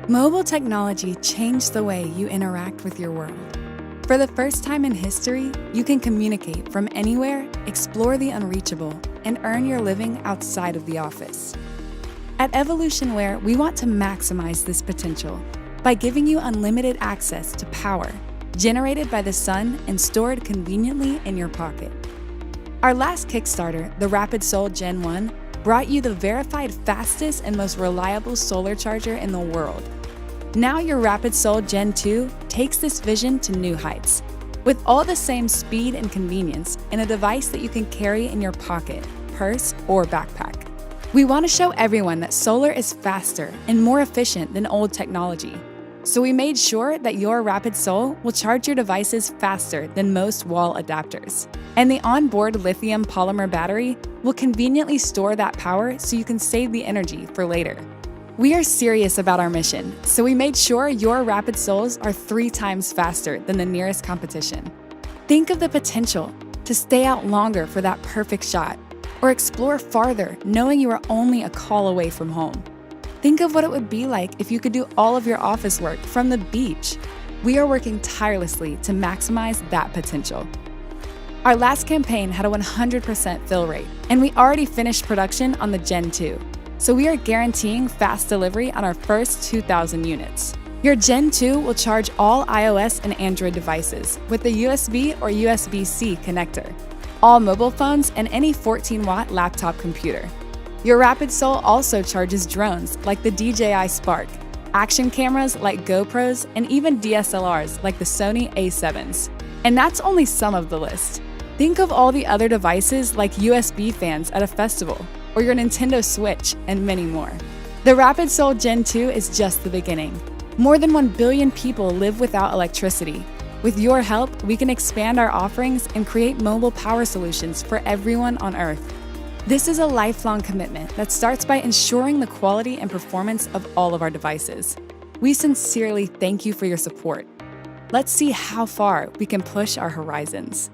Mobile technology changed the way you interact with your world. For the first time in history, you can communicate from anywhere, explore the unreachable, and earn your living outside of the office. At Evolution Wear, we want to maximize this potential by giving you unlimited access to power generated by the sun and stored conveniently in your pocket. Our last Kickstarter, the Rapid Sol Gen 1, brought you the verified fastest and most reliable solar charger in the world. Now your Rapid Sol Gen 2 takes this vision to new heights, with all the same speed and convenience in a device that you can carry in your pocket, purse, or backpack. We want to show everyone that solar is faster and more efficient than old technology. So we made sure that your Rapid Sol will charge your devices faster than most wall adapters. And the onboard lithium polymer battery will conveniently store that power so you can save the energy for later. We are serious about our mission, so we made sure your Rapid Sols are 3 times faster than the nearest competition. Think of the potential to stay out longer for that perfect shot, or explore farther knowing you are only a call away from home. Think of what it would be like if you could do all of your office work from the beach. We are working tirelessly to maximize that potential. Our last campaign had a 100% fill rate, and we already finished production on the Gen 2. So we are guaranteeing fast delivery on our first 2,000 units. Your Gen 2 will charge all iOS and Android devices with a USB or USBC connector, all mobile phones, and any 14-watt laptop computer. Your Rapid Sol also charges drones like the DJI SPARC, action cameras like GoPros, and even DSLRs like the Sony A7s. And that's only some of the list. Think of all the other devices like USB fans at a festival, or your Nintendo Switch, and many more. The Rapid Sol Gen 2 is just the beginning. More than 1 billion people live without electricity. With your help, we can expand our offerings and create mobile power solutions for everyone on Earth. This is a lifelong commitment that starts by ensuring the quality and performance of all of our devices. We sincerely thank you for your support. Let's see how far we can push our horizons.